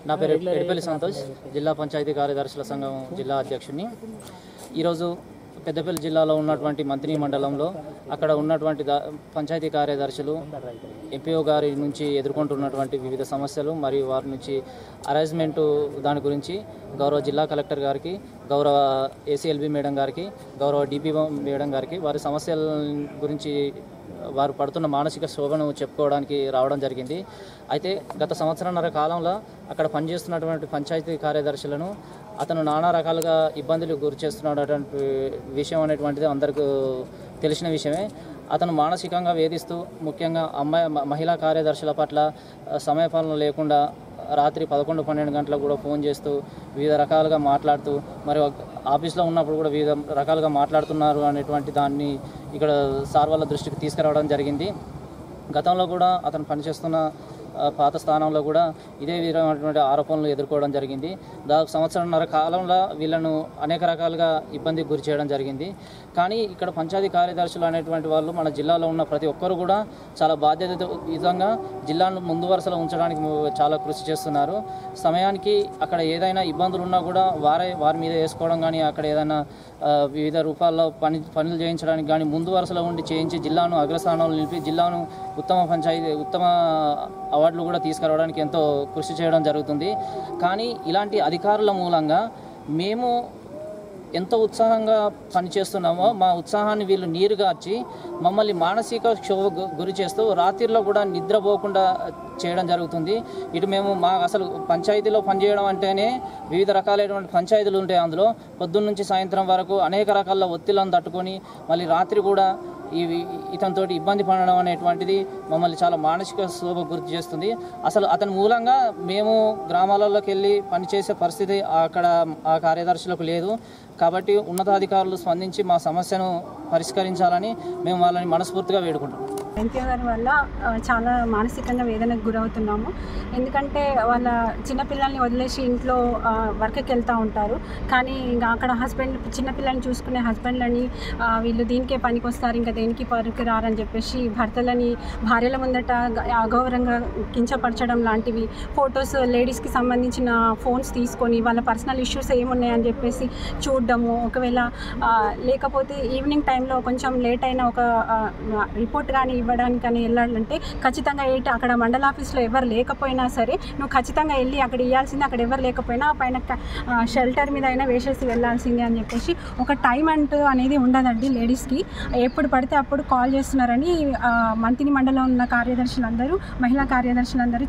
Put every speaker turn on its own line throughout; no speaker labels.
నా పేరు ఎడిపల్లి సంతోష్, జిల్లా పంచాయతీ కార్యదర్శుల సంఘం జిల్లా అధ్యక్షుడిని. ఈరోజు పెద్దపల్లి జిల్లాలో ఉన్నటువంటి మంత్రి మండలంలో అక్కడ ఉన్నటువంటి పంచాయతీ కార్యదర్శులు ఎంపీఓ గారి నుంచి ఎదుర్కొంటున్నటువంటి వివిధ సమస్యలు మరియు వారి నుంచి అరేంజ్మెంట్ దాని గురించి గౌరవ జిల్లా కలెక్టర్ గారికి, గౌరవ ఏసీఎల్బీ మేడం గారికి, గౌరవ డిపిఓ మేడం గారికి వారి సమస్యల గురించి వారు పడుతున్న మానసిక శోభను చెప్పుకోవడానికి రావడం జరిగింది. అయితే గత సంవత్సరంన్నర కాలంలో అక్కడ పనిచేస్తున్నటువంటి పంచాయతీ కార్యదర్శులను అతను నానా రకాలుగా ఇబ్బందులు గురి చేస్తున్నటువంటి విషయం అనేటువంటిది అందరికీ తెలిసిన విషయమే. అతను మానసికంగా వేధిస్తూ ముఖ్యంగా మహిళా కార్యదర్శుల పట్ల సమయపాలన లేకుండా రాత్రి 11-12 గంటలకు కూడా ఫోన్ చేస్తూ వివిధ రకాలుగా మాట్లాడుతూ మరి ఆఫీస్లో ఉన్నప్పుడు కూడా వివిధ రకాలుగా మాట్లాడుతున్నారు అనేటువంటి దాన్ని ఇక్కడ సార్ వాళ్ళ దృష్టికి తీసుకురావడం జరిగింది. గతంలో కూడా అతను పనిచేస్తున్న పాత స్థానంలో కూడా ఇదే విధమైనటువంటి ఆరోపణలు ఎదుర్కోవడం జరిగింది. దాదాపు సంవత్సరంన్నర కాలంలో వీళ్ళను అనేక రకాలుగా ఇబ్బందికి గురి చేయడం జరిగింది. కానీ ఇక్కడ పంచాయతీ కార్యదర్శులు అనేటువంటి వాళ్ళు మన జిల్లాలో ఉన్న ప్రతి ఒక్కరు కూడా చాలా బాధ్యతాయుతంగా జిల్లాను ముందు వరుసలో ఉంచడానికి చాలా కృషి చేస్తున్నారు. సమయానికి అక్కడ ఏదైనా ఇబ్బందులు ఉన్నా కూడా వారి మీద వేసుకోవడం కానీ, అక్కడ ఏదైనా వివిధ రూపాల్లో పనులు చేయించడానికి కానీ ముందు వరుసలో ఉండి చేయించి జిల్లాను అగ్రస్థానంలో నిలిపి జిల్లాను ఉత్తమ అవార్డులు కూడా తీసుకురావడానికి ఎంతో కృషి చేయడం జరుగుతుంది. కానీ ఇలాంటి అధికారుల మూలంగా మేము ఎంత ఉత్సాహంగా పనిచేస్తున్నామో మా ఉత్సాహాన్ని వీళ్ళు నీరుగార్చి మమ్మల్ని మానసిక క్షోభ గురి చేస్తూ రాత్రిలో కూడా నిద్రపోకుండా చేయడం జరుగుతుంది. ఇటు మేము అసలు పంచాయతీలో పనిచేయడం అంటేనే వివిధ రకాలైనటువంటి పంచాయతీలు ఉంటాయి. అందులో పొద్దున్న నుంచి సాయంత్రం వరకు అనేక రకాల ఒత్తిళ్లను తట్టుకొని మళ్ళీ రాత్రి కూడా ఇతనితోటి ఇబ్బంది పడడం అనేటువంటిది మమ్మల్ని చాలా మానసిక శోభ గురి చేస్తుంది. అసలు అతని మూలంగా మేము గ్రామాలలోకి వెళ్ళి పనిచేసే పరిస్థితి అక్కడ ఆ కార్యదర్శులకు లేదు. కాబట్టి ఉన్నతాధికారులు స్పందించి మా సమస్యను పరిష్కరించాలని మేము వాళ్ళని మనస్ఫూర్తిగా వేడుకుంటున్నాం.
ఎంపీఓ గారి వల్ల చాలా మానసికంగా వేదనకు గురవుతున్నాము. ఎందుకంటే వాళ్ళ చిన్నపిల్లల్ని వదిలేసి ఇంట్లో వర్క్కి వెళ్తూ ఉంటారు. కానీ ఇంకా అక్కడ చిన్నపిల్లల్ని చూసుకునే హస్బెండ్లని వీళ్ళు దీనికే పనికి వస్తారు, ఇంకా దేనికి పనికి రారని చెప్పేసి భార్యల ముందట అగౌరవంగా కించపరచడం లాంటివి, ఫొటోస్ లేడీస్కి సంబంధించిన ఫోన్స్ తీసుకొని వాళ్ళ పర్సనల్ ఇష్యూస్ ఏమున్నాయని చెప్పేసి చూడడము. ఒకవేళ లేకపోతే ఈవినింగ్ టైంలో కొంచెం లేట్ అయిన ఒక రిపోర్ట్ కానీ ఇవ్వడానికని వెళ్ళాలంటే ఖచ్చితంగా అక్కడ మండల ఆఫీస్లో ఎవరు లేకపోయినా సరే నువ్వు ఖచ్చితంగా వెళ్ళి అక్కడ ఇవ్వాల్సిందే. అక్కడ ఎవరు లేకపోయినా పైన షెల్టర్ మీద అయినా వేసేసి వెళ్ళాల్సిందే అని చెప్పేసి ఒక టైం అంటూ అనేది ఉండదండి లేడీస్కి. ఎప్పుడు పడితే అప్పుడు కాల్ చేస్తున్నారని మంత్రి మండలం ఉన్న కార్యదర్శులందరూ, మహిళా కార్యదర్శులందరూ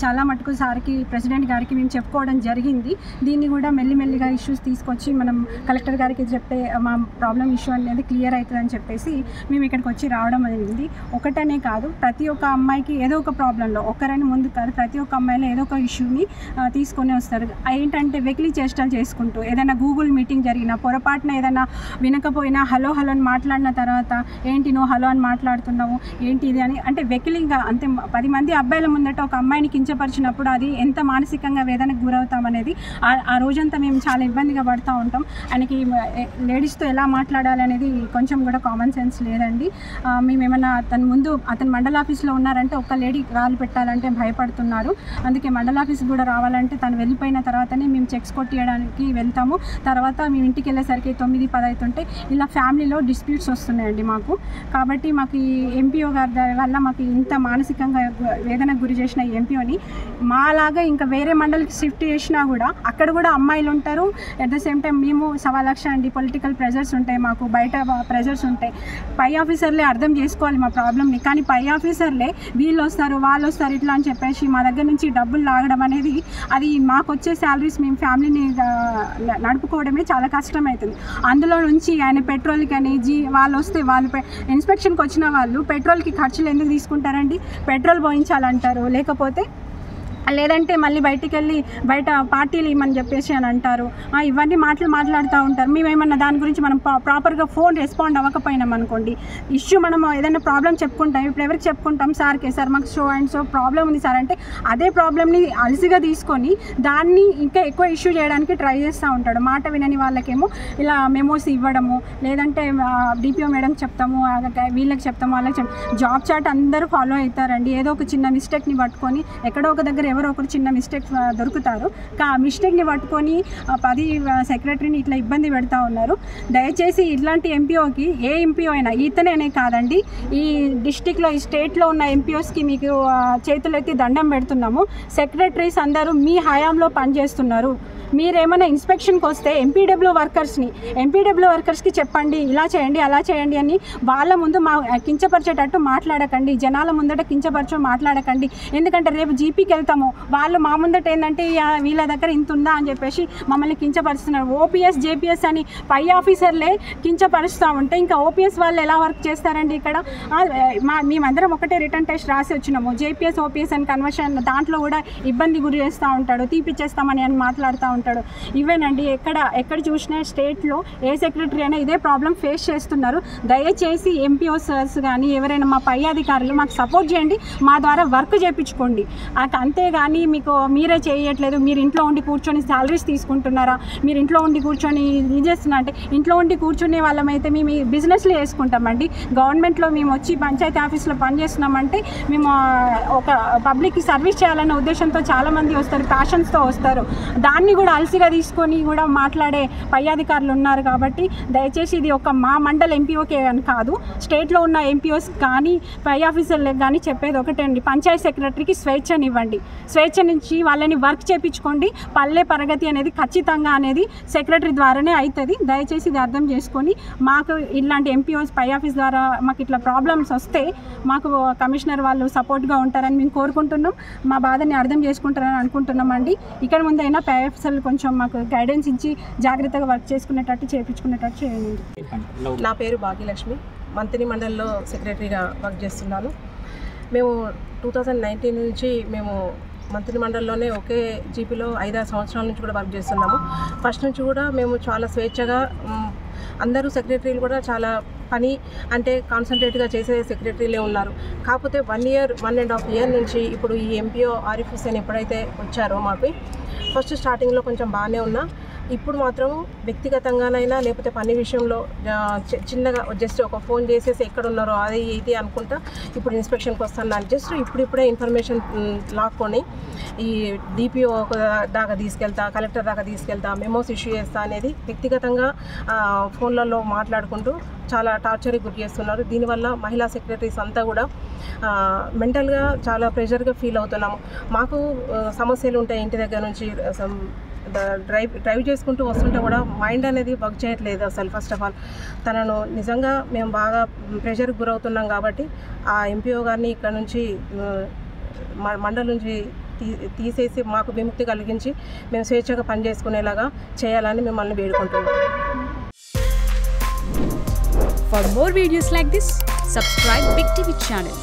చాలా మటుకు సార్కి, ప్రెసిడెంట్ గారికి మేము చెప్పుకోవడం జరిగింది. దీన్ని కూడా మెల్లిమెల్లిగా ఇష్యూస్ తీసుకొచ్చి మనం కలెక్టర్ గారికి చెప్తే మా ప్రాబ్లం ఇష్యూ అనేది క్లియర్ అవుతుందని చెప్పేసి మేము ఇక్కడికి వచ్చి రావడం అనేది. ఒకటనే కాదు, ప్రతి ఒక్క అమ్మాయికి ఏదో ఒక ప్రాబ్లంలో, ఒక్కరని ముందు కాదు, ప్రతి ఒక్క అమ్మాయిలో ఏదో ఒక ఇష్యూని తీసుకొని వస్తారు. ఏంటంటే వెకిలి చేష్టలు చేసుకుంటూ ఏదైనా గూగుల్ మీటింగ్ జరిగినా పొరపాటున ఏదైనా వినకపోయినా హలో అని మాట్లాడిన తర్వాత ఏంటి నువ్వు హలో అని మాట్లాడుతున్నావు ఏంటి ఇది అని అంటే వెకిలిగా అంతే 10 మంది అబ్బాయిల ముందట ఒక అమ్మాయిని కించపరిచినప్పుడు అది ఎంత మానసికంగా వేదనకు గురవుతాం అనేది ఆ రోజంతా మేము చాలా ఇబ్బందిగా పడుతూ ఉంటాం. ఆయనకి లేడీస్తో ఎలా మాట్లాడాలి అనేది కొంచెం కూడా కామన్ సెన్స్ లేదండి. మేమేమన్నా అతను మండల ఆఫీస్లో ఉన్నారంటే ఒక్క లేడీ కాలు పెట్టాలంటే భయపడుతున్నారు. అందుకే మండల ఆఫీస్ కూడా రావాలంటే తను వెళ్ళిపోయిన తర్వాతనే మేము చెక్స్ కొట్టేయడానికి వెళ్తాము. తర్వాత మేము ఇంటికి వెళ్ళేసరికి 9-10 అవుతుంటే ఇలా ఫ్యామిలీలో డిస్ప్యూట్స్ వస్తున్నాయండి మాకు. కాబట్టి మాకు ఈ ఎంపీఓ గారి వల్ల మాకు ఇంత మానసికంగా వేదనకు గురి చేసిన ఈ ఎంపీఓని మాలాగా ఇంకా వేరే మండలికి షిఫ్ట్ చేసినా కూడా అక్కడ కూడా అమ్మాయిలు ఉంటారు. అట్ ద సేమ్ టైం మేము 1,00,000 అండి పొలిటికల్ ప్రెజర్స్ ఉంటాయి, మాకు బయట ప్రెజర్స్ ఉంటాయి. పై ఆఫీసర్లే అర్థం చేసుకోవాలి మా ప్రాబ్లమ్ని. కానీ పై ఆఫీసర్లే వీళ్ళు వస్తారు వాళ్ళు వస్తారు ఇట్లా అని చెప్పేసి మా దగ్గర నుంచి డబ్బులు లాగడం అనేది అది మాకు వచ్చే శాలరీస్ మేము ఫ్యామిలీని నడుపుకోవడమే చాలా కష్టమవుతుంది. అందులో నుంచి ఆయన పెట్రోల్కి అని వాళ్ళు వస్తే వాళ్ళు ఇన్స్పెక్షన్కి వచ్చిన వాళ్ళు పెట్రోల్కి ఖర్చులు ఎందుకు తీసుకుంటారండి? పెట్రోల్ పోయించాలంటారు, లేదంటే మళ్ళీ బయటికి వెళ్ళి బయట పార్టీలు ఇవ్వమని చెప్పేసి అని అంటారు. ఇవన్నీ మాట్లాడుతూ ఉంటారు. మేమేమన్నా దాని గురించి మనం ప్రాపర్గా ఫోన్ రెస్పాండ్ అవ్వకపోయినాం అనుకోండి, ఇష్యూ మనం ఏదైనా ప్రాబ్లం చెప్పుకుంటాం. ఇప్పుడు ఎవరికి చెప్పుకుంటాం? సార్కే, సార్ మాకు సో అండ్ సో ప్రాబ్లం ఉంది సార్ అంటే అదే ప్రాబ్లమ్ని అలసిగా తీసుకొని దాన్ని ఇంకా ఎక్కువ ఇష్యూ చేయడానికి ట్రై చేస్తూ ఉంటాడు. మాట వినని వాళ్ళకేమో ఇలా మెమోస్ ఇవ్వడము, లేదంటే డిపిఓ మేడం చెప్తాము, వీళ్ళకి చెప్తాము, వాళ్ళకి జాబ్ చాట్ అందరూ ఫాలో అవుతారండి. ఏదో ఒక చిన్న మిస్టేక్ని పట్టుకొని ఎక్కడో ఒక దగ్గర ఎవరో ఒకరు చిన్న మిస్టేక్ దొరుకుతారు. ఆ మిస్టేక్ని పట్టుకొని 10 సెక్రటరీని ఇట్లా ఇబ్బంది పెడతా ఉన్నారు. దయచేసి ఇట్లాంటి ఎంపీఓకి ఏ ఎంపీఓ అయినా ఇతనే కాదండి, ఈ డిస్టిక్లో ఈ స్టేట్లో ఉన్న ఎంపీఓస్కి మీకు చేతులెత్తి దండం పెడుతున్నాము. సెక్రటరీస్ అందరూ మీ హయాంలో పనిచేస్తున్నారు. మీరేమైనా ఇన్స్పెక్షన్కి వస్తే ఎంపీడబ్ల్యూ వర్కర్స్కి చెప్పండి, ఇలా చేయండి అలా చేయండి అని. వాళ్ళ ముందు కించపరిచేటట్టు మాట్లాడకండి, జనాల ముందట మాట్లాడకండి. ఎందుకంటే రేపు జీపీకి వెళ్తాము, వాళ్ళు మా ముందట ఏంటంటే వీళ్ళ దగ్గర ఇంత ఉందా అని చెప్పేసి మమ్మల్ని కించపరుస్తున్నారు. ఓపీఎస్ జేపీఎస్ అని పై ఆఫీసర్లే కించపరుస్తూ ఉంటే ఇంకా ఓపీఎస్ వాళ్ళు ఎలా వర్క్ చేస్తారండి? ఇక్కడ మేమందరం ఒకటే రిటర్న్ టెస్ట్ రాసి వచ్చినాము. జేపీఎస్ ఓపీఎస్ అని కన్వర్షన్ దాంట్లో కూడా ఇబ్బంది గురి చేస్తూ ఉంటాడు, తీపిచ్చేస్తామని అని మాట్లాడుతూ ఉంటాడు. ఇవేనండి ఎక్కడ చూసినా స్టేట్లో ఏ సెక్రటరీ అయినా ఇదే ప్రాబ్లం ఫేస్ చేస్తున్నారు. దయచేసి ఎంపీఓస్ కానీ ఎవరైనా మా పై అధికారులు మాకు సపోర్ట్ చేయండి, మా ద్వారా వర్క్ చేయించుకోండి. అంతేగాని మీరే చేయట్లేదు, మీరు ఇంట్లో ఉండి కూర్చొని శాలరీస్ తీసుకుంటున్నారా, మీరు ఇంట్లో ఉండి కూర్చొని ఇది చేస్తున్నా అంటే, ఇంట్లో ఉండి కూర్చునే వాళ్ళమైతే మేము బిజినెస్లో వేసుకుంటామండి. గవర్నమెంట్లో మేము వచ్చి పంచాయతీ ఆఫీస్లో పనిచేస్తున్నామంటే మేము ఒక పబ్లిక్కి సర్వీస్ చేయాలనే ఉద్దేశంతో చాలామంది వస్తారు, ప్యాషన్స్తో వస్తారు. దాన్ని కూడా అలసిగా తీసుకొని కూడా మాట్లాడే పై అధికారులు ఉన్నారు. కాబట్టి దయచేసి ఇది ఒక మా మండల ఎంపీఓకే అని కాదు, స్టేట్లో ఉన్న ఎంపీఓస్ కానీ పై ఆఫీసర్లకు కానీ చెప్పేది ఒకటే అండి, పంచాయతీ సెక్రటరీకి స్వేచ్ఛనివ్వండి. స్వేచ్ఛ నుంచి వాళ్ళని వర్క్ చేయించుకోండి. పల్లె ప్రగతి అనేది ఖచ్చితంగా అనేది సెక్రటరీ ద్వారానే అవుతుంది. దయచేసి ఇది అర్థం చేసుకొని మాకు ఇలాంటి ఎంపీఓస్ పై ఆఫీస్ ద్వారా మాకు ఇట్లా ప్రాబ్లమ్స్ వస్తే మాకు కమిషనర్ వాళ్ళు సపోర్ట్గా ఉంటారని మేము కోరుకుంటున్నాం. మా బాధని అర్థం చేసుకుంటారని అనుకుంటున్నామండి. ఇక్కడ ముందైనా పై ఆఫీసర్లు కొంచెం మాకు గైడెన్స్ ఇచ్చి జాగ్రత్తగా వర్క్ చేసుకునేటట్టు చేయించుకునేటట్టు చేయండి.
నా పేరు భాగ్యలక్ష్మి, మంత్రి మండలిలో సెక్రటరీగా వర్క్ చేస్తున్నాను. మేము 2019 నుంచి మేము మంత్రి మండలిలోనే ఒకే జీపీలో 5-6 సంవత్సరాల నుంచి కూడా వర్క్ చేస్తున్నాము. ఫస్ట్ నుంచి కూడా మేము చాలా స్వేచ్ఛగా, అందరూ సెక్రటరీలు కూడా చాలా పని అంటే కాన్సన్ట్రేట్గా చేసే సెక్రటరీలే ఉన్నారు. కాకపోతే 1.5 ఇయర్ నుంచి ఇప్పుడు ఈ ఎంపీఓ ఆరిఫ్ హుస్సేన్ ఎప్పుడైతే వచ్చారో మాకు ఫస్ట్ స్టార్టింగ్లో కొంచెం బాగానే ఉన్నా, ఇప్పుడు మాత్రం వ్యక్తిగతంగానైనా లేకపోతే పని విషయంలో చిన్నగా జస్ట్ ఒక ఫోన్ చేసేసి ఎక్కడ ఉన్నారో అది ఇది అనుకుంటా ఇప్పుడు ఇన్స్పెక్షన్కి వస్తాను జస్ట్ ఇప్పుడిప్పుడే ఇన్ఫర్మేషన్ లాక్కొని ఈ డిపిఓ దాకా తీసుకెళ్తా, కలెక్టర్ దాకా తీసుకెళ్తా, మెమోస్ ఇష్యూ చేస్తా అనేది వ్యక్తిగతంగా ఫోన్లలో మాట్లాడుకుంటూ చాలా టార్చర్కి గురి చేస్తున్నారు. దీనివల్ల మహిళా సెక్రటరీస్ అంతా కూడా మెంటల్గా చాలా ప్రెషర్గా ఫీల్ అవుతున్నాము. మాకు సమస్యలు ఉంటాయి ఇంటి దగ్గర నుంచి, డ్రైవ్ చేసుకుంటూ వస్తుంటే కూడా మైండ్ అనేది వర్క్ చేయట్లేదు అసలు. ఫస్ట్ ఆఫ్ ఆల్ తనను నిజంగా మేము బాగా ప్రెషర్కి గురవుతున్నాం కాబట్టి ఆ ఎంపీఓ గారిని ఇక్కడ నుంచి మండలి నుంచి తీసేసి మాకు విముక్తి కలిగించి మేము స్వేచ్ఛగా పనిచేసుకునేలాగా చేయాలని మిమ్మల్ని వేడుకుంటున్నాం.
For more videos like this, subscribe Big TV channel.